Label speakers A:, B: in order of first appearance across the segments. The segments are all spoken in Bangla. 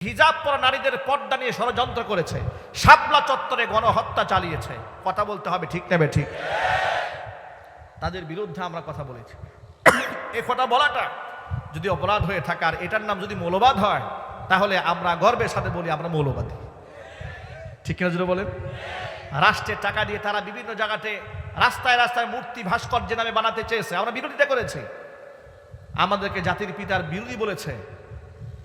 A: হিজাব পরা নারীদের পর্দা নিয়ে ষড়যন্ত্র করেছে, শাপলা চত্বরে গণহত্যা চালিয়েছে। কথা বলতে হবে, ঠিক নেবে ঠিক। তাদের বিরুদ্ধে আমরা কথা বলেছি। এই কথা বলাটা যদি অপরাধ হয়ে থাকে আর এটার নাম যদি মৌলবাদ হয়, তাহলে আমরা গর্বের সাথে বলি আমরা মৌলবাদী। ঠিক কিনা যদি বলেন? রাষ্ট্রের টাকা দিয়ে তারা বিভিন্ন জায়গাতে রাস্তায় রাস্তায় মূর্তি ভাস্কর্যের নামে বানাতে চেয়েছে, আমরা বিরোধিতা করেছি। আমাদেরকে জাতির পিতার বিরোধী বলেছে,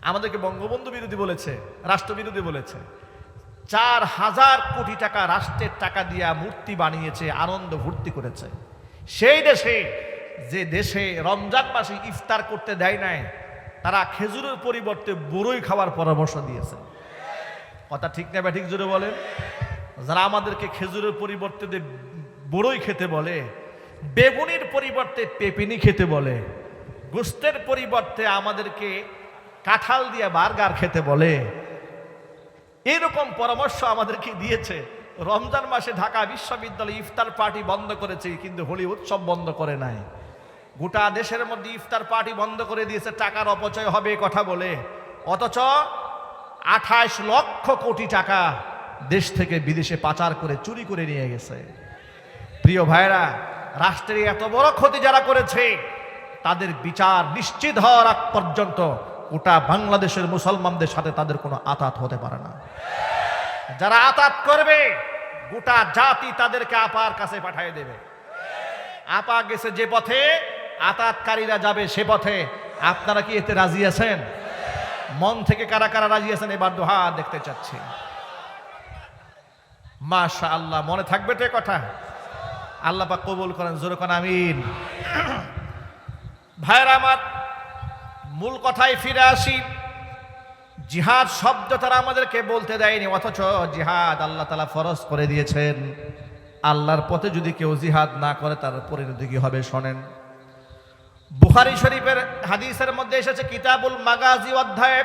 A: আমাদেরকে বঙ্গবন্ধু বিরোধী বলেছে, রাষ্ট্র বিরোধী বলেছে। 4,000 কোটি টাকা রাষ্ট্রের টাকা দিয়া মূর্তি বানিয়েছে, আনন্দ ভর্তি করেছে। সেই দেশে, যে দেশে রমজান মাসে ইফতার করতে দেয় নাই, তারা খেজুরের পরিবর্তে বড়ই খাওয়ার পরামর্শ দিয়েছে। কথা ঠিক না ঠিক জোরে বলেন? যারা আমাদেরকে খেজুরের পরিবর্তে বড়ই খেতে বলে, বেগুনির পরিবর্তে পেপিনি খেতে বলে, গোস্তের পরিবর্তে আমাদেরকে কাঁঠাল দিয়ে বার্গার খেতে বলে, এরকম পরামর্শ আমাদেরকে দিয়েছে। রমজান মাসে ঢাকা বিশ্ববিদ্যালয়ে ইফতার পার্টি বন্ধ করেছে, কিন্তু হোলি উৎসব বন্ধ করে নাই। গোটা দেশের মধ্যে ইফতার পার্টি বন্ধ করে দিয়েছে, টাকার অপচয় হবে কথা বলে। অথচ 28 লক্ষ কোটি টাকা দেশ থেকে বিদেশে পাচার করে চুরি করে নিয়ে গেছে। প্রিয় ভাইরা, রাষ্ট্রের এত বড় ক্ষতি যারা করেছে, তাদের বিচার নিশ্চিত হওয়ার আগ পর্যন্ত গোটা বাংলাদেশের মুসলমানদের সাথে তাদের কোনো আতাত হতে পারে না। যারা আতাত করবে, গোটা জাতি তাদেরকে আপার কাছে পাঠিয়ে দেবে। আপা গেছে যে পথে, আতাতকারীরা যাবে সে পথে। আপনারা কি এতে রাজি আছেন? মন থেকে কারা কারা রাজি আছেন? এবার দোহা দেখতে চাচ্ছি। মাশাআল্লাহ, মনে থাকবে তো কথা? আল্লাহ পাক কবুল করেন, জোরে কোন আমিন। ভাইরা আমার, মূল কথায় ফিরে আসি। জিহাদ শব্দ তারা আমাদেরকে বলতে দেয়নি, অথচ জিহাদ আল্লাহ তাআলা ফরজ করে দিয়েছেন। আল্লাহর পথে যদি কেউ জিহাদ না করে, তার পরিণতি কি হবে শোনেন। বুখারী শরীফের হাদিসের মধ্যে এসেছে, কিতাবুল মাগাজি অধ্যায়ে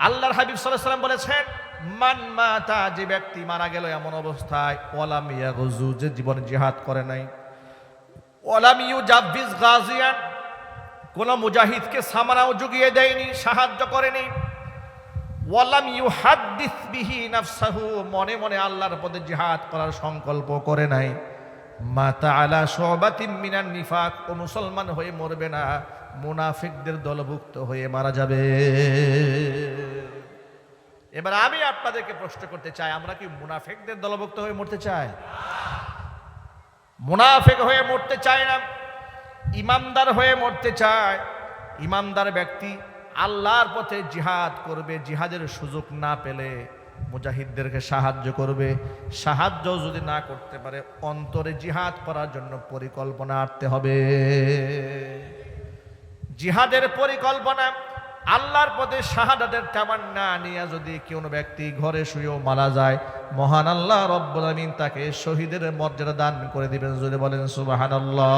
A: আল্লাহর হাবিব সাল্লাল্লাহু আলাইহি ওয়াসাল্লাম বলেছেন, মান মাতা, যে ব্যক্তি মারা গেল এমন অবস্থায়, ওয়ালাম ইয়াগজু, যে জীবনে জিহাদ করে নাই, ওয়ালাম ইউজাবিজ গাজিয়ান, কোন মুজাহিদকে সামানাও জুগিয়ে দেয়নি, সাহায্য করেনি, ওয়ালাম ইউহাদ্দিস বিহি নাফসাহু, মনে মনে আল্লাহর পথে জিহাদ করার সংকল্প করে নাই, মাতা আলা শুবাতিন মিনান নিফাক, ও মুসলমান হয়ে মরবে না, মুনাফিকদের দলভুক্ত হয়ে মারা যাবে। এবার আমি আপনাদেরকে প্রশ্ন করতে চাই, আমরা কি মুনাফিকদের দলভুক্ত হয়ে মরতে চাই? মুনাফিক হয়ে মরতে চাই না, ইমানদার হয়ে মরতে চায়। ইমানদার ব্যক্তি আল্লাহর পথে জিহাদ করবে, জিহাদের সুযোগ না পেলে মুজাহিদদেরকে সাহায্য করবে। সাহায্য যদি না করতে পারে, অন্তরে জিহাদ করার জন্য পরিকল্পনা আনতে হবে। জিহাদের পরিকল্পনা, আল্লাহর পথে শাহাদাতের তামান্না নিয়ে যদি কোনো ব্যক্তি ঘরে শুয়েও মারা যায়, মহান আল্লাহ রব্বুল আমিন তাকে শহীদের মর্যাদা দান করে দিবেন। যদি বলেন সুবহানাল্লাহ।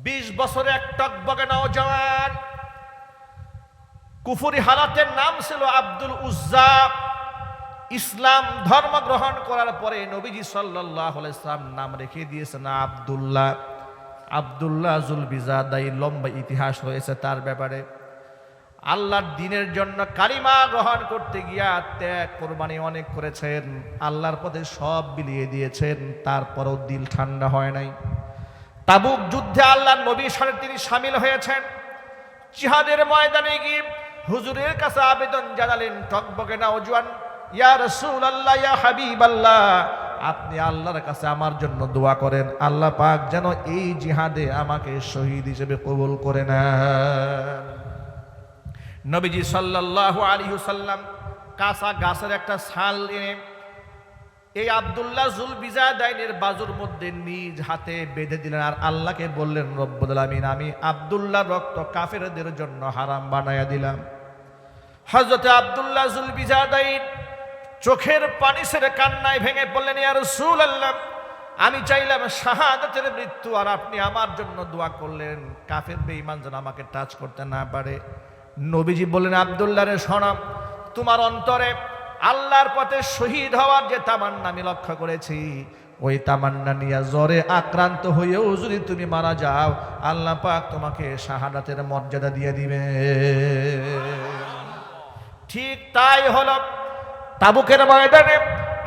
A: 20 বছরে এক টকবকে নওজওয়ান, কুফরি হালাতের নাম ছিল আব্দুল উজ্জা। ইসলাম ধর্ম গ্রহণ করার পরে নবীজি সাল্লাল্লাহু আলাইহি ওয়াসাল্লাম নাম রেখে দিয়েছেন আব্দুল্লাহ। আব্দুল্লাহ জুলবিজাদাই, লম্বা ইতিহাস রয়েছে তার ব্যাপারে। আল্লাহর দ্বীনের জন্য কালিমা গ্রহণ করতে গিয়া ত্যাগ কোরবানি অনেক করেছেন, আল্লাহর পথে সব বিলিয়ে দিয়েছেন, তারপরও দিল ঠান্ডা হয় নাই। তাবুক যুদ্ধে আল্লাহর নবীর সাথে তিনি শামিল হয়েছেন। জিহাদের ময়দানে গিয়ে হুজুরের কাছে আবেদন জানালেন, টকবকে নওজওয়ান, ইয়া রাসূলুল্লাহ, ইয়া হাবিবাল্লাহ, আপনি আল্লাহর কাছে আমার জন্য দোয়া করেন, আল্লাহ পাক যেন এই জিহাদে আমাকে শহীদ হিসেবে কবুল করে নেন। নবীজি সাল্লাল্লাহু আলাইহি ওয়াসাল্লাম কাঁচা গাছের একটা ছাল এনে এই আব্দুল্লাহ জুলবিজাদাইনের বাজুর মধ্যে নিজ হাতে বেঁধে দিলেন, আর আল্লাহকে বললেন, রব্বুল আলামিন, আমি আব্দুল্লাহর রক্ত কাফেরদের জন্য হারাম বানায়া দিলাম। হযরত আব্দুল্লাহ জুলবিজাদাইন চোখের পানি ছেড়ে কান্নায় ভেঙে বললেন, ইয়া রাসূলুল্লাহ, আমি চাইলাম শাহাদাতের মৃত্যু, আর আপনি আমার জন্য দোয়া করলেন কাফের বেঈমান যেন আমাকে টাচ করতে না পারে। নবীজি বললেন, আব্দুল্লাহ রে, শোনো, তোমার অন্তরে আল্লাহর পথে শহীদ হওয়ার যে তামান্না আমি লক্ষ্য করেছি, ওই তামান্না নিয়ে জ্বরে আক্রান্ত হয়েও যদি তুমি মারা যাও, আল্লাহ পাক তোমাকে শাহাদাতের মর্যাদা দিয়ে দিবে। ঠিক তাই হলো। তাবুকের ময়দানে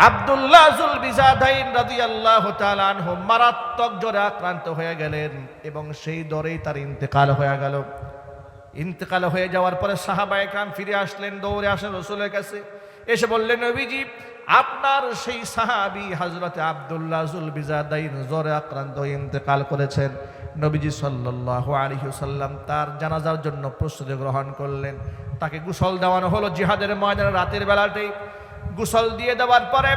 A: আব্দুল্লাহ যুল বিজাদাইন রাদিয়াল্লাহু তাআলা আনহু মারাত্মক জ্বরে আক্রান্ত হয়ে গেলেন এবং সেই দরেই তার ইন্তেকাল হয়ে গেল। ইন্তেকাল হয়ে যাওয়ার পরে সাহাবায়ে কেরাম ফিরে আসলেন, দৌড়ে আসেন রাসূলের কাছে, এসে বললেন, নবীজি আপনার সেই সাহাবী হযরত আব্দুল্লাহ যুল বিজাদাইন জ্বরে আক্রান্ত হয়ে ইন্তেকাল করেছেন। নবীজি সাল্লাল্লাহু আলাইহি ওয়াসাল্লাম তার জানাজার জন্য প্রস্তুতি গ্রহণ করলেন। তাকে গোসল দেওয়ানো হলো জিহাদের ময়দানে রাতের বেলাতেই। গোসল দিয়ে দেওয়ার পরে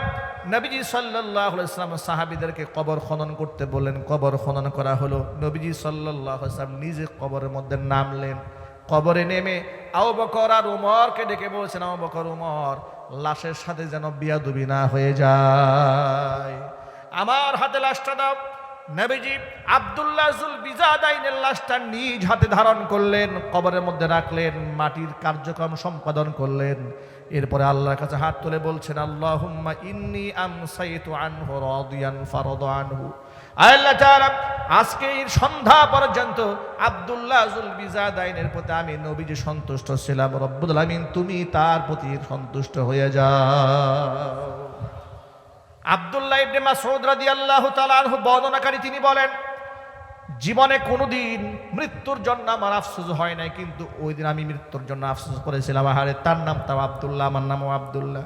A: নবীজি সাল্লাল্লাহু আলাইহি ওয়াসাল্লাম সাহাবীদেরকে কবর খনন করতে বললেন। কবর খনন করা হলো। নবীজি সাল্লাল্লাহু আলাইহি ওয়াসাল্লাম নিজে কবরের মধ্যে নামলেন। কবরে নেমে আবু বকর আর উমরকে ডেকে বলছেন, আবু বকর, উমর, লাশের সাথে যেন বিয়াদবি না হয়ে যায়, আমার হাতে লাশটা দাও। নবীজি আব্দুল্লাহ যুল বিজাদাইনের লাশটা নিজ হাতে ধারণ করলেন, কবরের মধ্যে রাখলেন, মাটির কার্যক্রম সম্পাদন করলেন। এরপরে আল্লাহর কাছে হাত তুলে বলছেন, আল্লাহুম্মা ইন্নী আমসাইতু আনহু রাদিয়ান ফারাদা আনহু। আল্লাহ তাআলা আজকে এই সন্ধ্যা পর্যন্ত আব্দুল্লাহ যুল বিজাদাইনের প্রতি আমি নবীজি সন্তুষ্ট ছিলাম, রব্বুল আলামিন তুমি তার প্রতি সন্তুষ্ট হয়ে যাও। আব্দুল্লাহ ইবনে মাসউদ রাদিয়াল্লাহু তাআলা আনহু বর্ণনাকারী, তিনি বলেন, জীবনে কোনোদিন মৃত্যুর জন্য আমার আফসোস হয় নাই, কিন্তু ওই দিন আমি মৃত্যুর জন্য আফসোস করেছিলাম। আহারে, তার নামটাও আব্দুল্লাহ, আমার নামও আব্দুল্লাহ।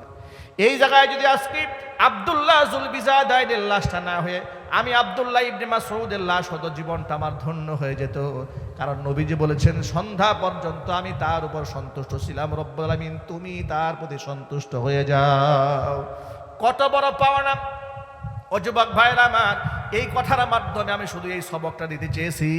A: এই জায়গায় যদি আজকে আব্দুল্লাহ যুল বিজাদাইনের লাশটা না হয়ে আমি আব্দুল্লাহ ইবনে মাসউদের লাশ হতো, জীবনটা আমার ধন্য হয়ে যেত। কারণ নবীজি বলেছেন, সন্ধ্যা পর্যন্ত আমি তার উপর সন্তুষ্ট ছিলাম, রব্বুল আলামিন তুমি তার প্রতি সন্তুষ্ট হয়ে যাও। কত বড় পাওনা! ও যুবক ভাইরা আমার, এই কথার মাধ্যমে আমি শুধু এই সবকটা দিতে চেয়েছি,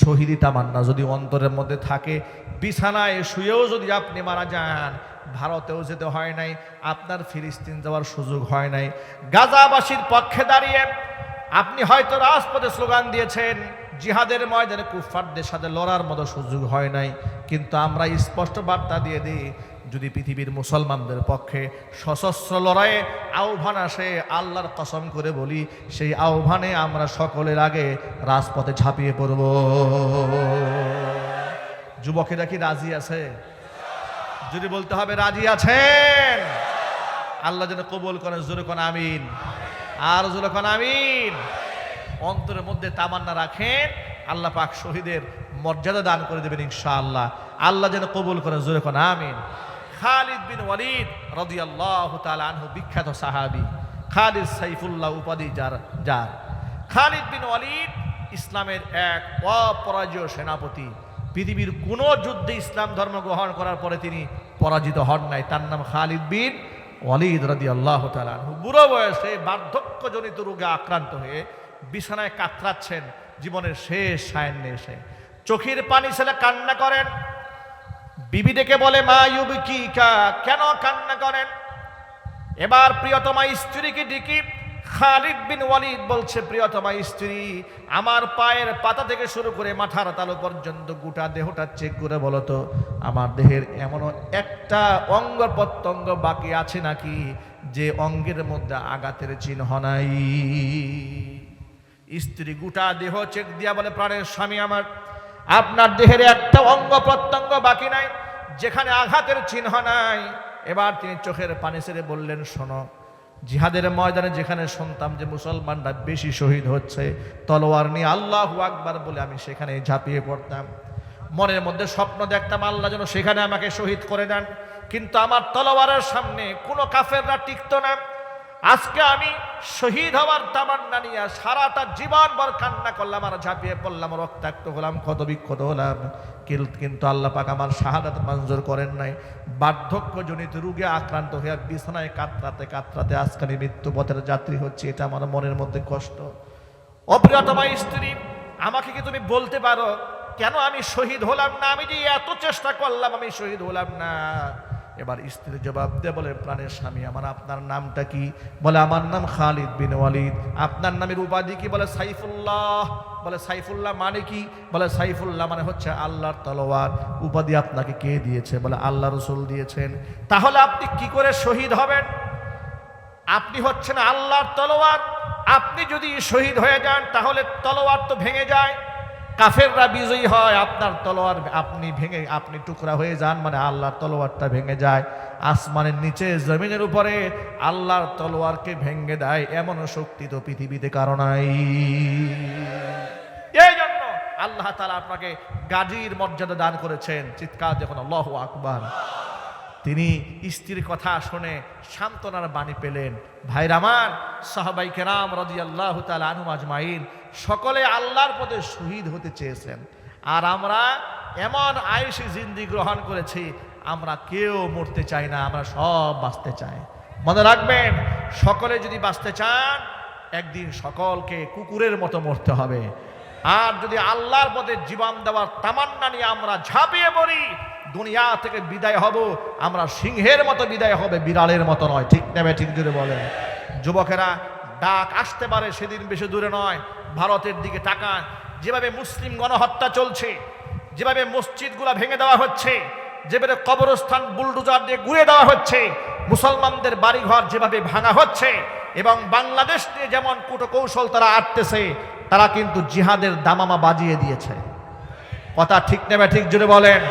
A: শহীদি তামান্না যদি অন্তরের মধ্যে থাকে, বিছানায় শুয়েও যদি আপনি মারা যান, ভারতেও যেতে হয় নাই, আপনার ফিলিস্তিন যাওয়ার সুযোগ হয় নাই, গাজাবাসীর পক্ষে দাঁড়িয়ে আপনি হয়তো রাজপথে স্লোগান দিয়েছেন, জিহাদের ময়দানে কুফফারদের সাথে লড়ার মতো সুযোগ হয় নাই, কিন্তু আমরা স্পষ্ট বার্তা দিয়ে দিই, যদি পৃথিবীর মুসলমানদের পক্ষে সশস্ত্র লড়াইয়ে আহ্বান আসে, আল্লাহর কসম করে বলি, সেই আহ্বানে আমরা সকলের আগে রাজপথে ঝাঁপিয়ে পড়ব। যুবকেরা কি রাজি আছে? যদি বলতে হবে রাজি আছেন, আল্লাহ যেন কবুল করেন। জোরে কোন আমিন, আর জোরে কোন আমিন। অন্তরের মধ্যে তামান্না রাখেন, আল্লাহ পাক শহীদের মর্যাদা দান করে দেবেন ইনশাআল্লাহ। আল্লাহ যেন কবুল করেন। জোরে কোন আমিন। খালিদ বিন ওয়ালিদ রাদিয়াল্লাহু তাআলা আনহু বিখ্যাত সাহাবী, খালিদ সাইফুল্লাহ উপাধি যার। খালিদ বিন ওয়ালিদ ইসলামের এক অপরাজেয় সেনাপতি। পৃথিবীর কোন যুদ্ধে ইসলাম ধর্ম গ্রহণ করার পরে তিনি পরাজিত হন নাই। তার নাম খালিদ বিন ওয়ালিদ রাদিয়াল্লাহু তাআলা আনহু। বুড়ো বয়সে বার্ধক্যজনিত রোগে আক্রান্ত হয়ে বিছানায় কাতরাচ্ছেন, জীবনের শেষ সায়ান্নে এসে চোখের পানি ছেলে কান্না করেন। বিবি ডেকে বলে, মা ইউবকিকা, কেন কান্না করেন? এবার প্রিয়তমা স্ত্রীকে ডেকে খালিদ বিন ওয়ালিদ বলছে, প্রিয়তমা স্ত্রী, আমার পায়ের পাতা থেকে শুরু করে মাথার তালু পর্যন্ত গোটা দেহটা চেক করে বলো তো, আমার দেহের এমন একটা অঙ্গ প্রত্যঙ্গ বাকি আছে নাকি যে অঙ্গের মধ্যে আঘাতের চিহ্ন নাই? স্ত্রী গোটা দেহ চেক দিয়া বলে, প্রাণের স্বামী আমার, আপনার দেহের একটা অঙ্গ প্রত্যঙ্গ বাকি নাই যেখানে আঘাতের চিহ্ন নাই। এবার তিনি চোখের পানি ছেড়ে বললেন, শোনো, জিহাদের ময়দানে যেখানে শুনতাম যে মুসলমানরা বেশি শহীদ হচ্ছে, তলোয়ার নিয়ে আল্লাহু আকবার বলে আমি সেখানে ঝাঁপিয়ে পড়তাম। মনের মধ্যে স্বপ্ন দেখতাম, আল্লাহ যেন সেখানে আমাকে শহীদ করে দেন, কিন্তু আমার তলোয়ারের সামনে কোনো কাফেররা টিকত না। আজকে আমি শহীদ হওয়ার তামান্না নিয়ে সারাটা জীবন ভর কান্না করলাম আর ঝাঁপিয়ে পড়লাম, রক্তাক্ত হলাম, ক্ষত বিক্ষত হলাম, কিন্তু আল্লাহ পাক আমার শাহাদাত মঞ্জুর করেন নাই। বার্ধক্যজনিত রোগে আক্রান্ত হয়ে বিছানায় কাতরাতে কাতরাতে আজকে আমি মৃত্যুপথের যাত্রী হচ্ছে, এটা আমার মনের মধ্যে কষ্ট। অপ্রিয়তমা স্ত্রী, আমাকে কি তুমি বলতে পারো কেন আমি শহীদ হলাম না? আমি যে এত চেষ্টা করলাম, আমি শহীদ হলাম না। এবার স্ত্রী জবাব দিয়ে বলে, প্রাণের স্বামী আমার, আপনার নামটা কি? বলে, আমার নাম খালিদ বিন ওয়ালিদ। আপনার নামের উপাধি কি? বলে, সাইফুল্লাহ। বলে, সাইফুল্লাহ মানে কি? বলে, সাইফুল্লাহ মানে হচ্ছে আল্লাহর তলোয়ার। উপাধি আপনাকে কে দিয়েছে? বলে, আল্লাহ রাসূল দিয়েছেন। তাহলে আপনি কি করে শহীদ হবেন? আপনি হচ্ছেন আল্লাহর তলোয়ার, আপনি যদি শহীদ হয়ে যান তাহলে তলোয়ার তো ভেঙে যায়, কাফেররা বিজয়ী হয়, আপনার তলোয়ার আপনি টুকরা হয়ে যান, মানে আল্লাহর তলোয়ারটা ভেঙে যায়। আসমানের নিচে জমিনের উপরে আল্লাহর তলোয়ারকে ভেঙে দেয় এমন শক্তি তো পৃথিবীতে কারো নাই। এই জন্য আল্লাহ তাআলা আপনাকে গাজীর মর্যাদা দান করেছেন। চিৎকার যখন আল্লাহু আকবার। তিনি স্ত্রীর কথা শুনে সান্ত্বনার বাণী পেলেন। ভাইরা আমার, সাহাবায়ে কেরাম রাদিয়াল্লাহু তাআলা আনহুম আজমাইন সকলে আল্লাহর পথে শহীদ হতে চেয়েছেন। আর আমরা এমন আয়েশি জিন্দেগি গ্রহণ করেছি, আমরা কেউ মরতে চাই না, আমরা সব বাঁচতে চাই। মনে রাখবেন, সকলে যদি বাঁচতে চান একদিন সকলকে কুকুরের মতো মরতে হবে। আর যদি আল্লাহর পথে জীবন দেওয়ার তামান্না নিয়ে আমরা ঝাঁপিয়ে পড়ি, দুনিয়া থেকে বিদায় হব, আমরা সিংহের মতো বিদায় হবে, বিড়ালের মতো নয়। ঠিক নেবে ঠিক জুড়ে বলেন। যুবকেরা, ডাক আসতে পারে, সেদিন বেশি দূরে নয়। ভারতের দিকে তাকান, যেভাবে মুসলিম গণহত্যা চলছে, যেভাবে মসজিদগুলো ভেঙে দেওয়া হচ্ছে, যেভাবে কবরস্থান বুলডোজার দিয়ে ঘুরে দেওয়া হচ্ছে, মুসলমানদের বাড়িঘর যেভাবে ভাঙা হচ্ছে, এবং বাংলাদেশ নিয়ে যেমন কূটকৌশল তারা আটতেছে, তারা কিন্তু জিহাদের দামামা বাজিয়ে দিয়েছে। কথা ঠিক নেবে ঠিক জুড়ে বলেন।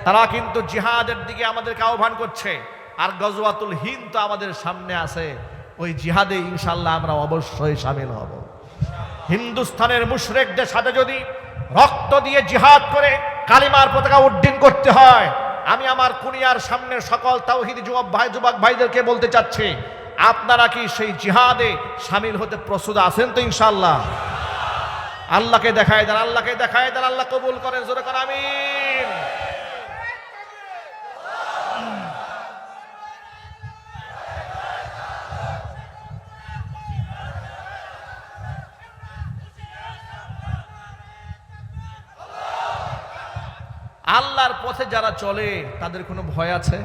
A: তারা কিন্তু জিহাদের দিকে আমাদেরকে আহ্বান করছে। আর গজওয়াতুল হিন্দ তো আমাদের সামনে আছে, ওই জিহাদে ইনশাল্লাহ আমরা অবশ্যই শামিল হব। হিন্দুস্তানের মুশরিকদের সাথে যদি রক্ত দিয়ে জিহাদ করে কালিমার পতাকা উড্ডীন করতে হয়, আমি আমার কুনিয়ার সামনের সকল তাওহীদি যুবক ভাইদেরকে বলতে চাচ্ছি, আপনারা কি সেই জিহাদে শামিল হতে প্রস্তুত আছেন তো? ইনশাআল্লাহ। আল্লাহকে দেখায় দেন, আল্লাহকে দেখায় দেন, আল্লাহ কবুল করেন, জোরে করে আমিন। আল্লাহর পথে যারা চলে তাদের কোনো ভয় আছে?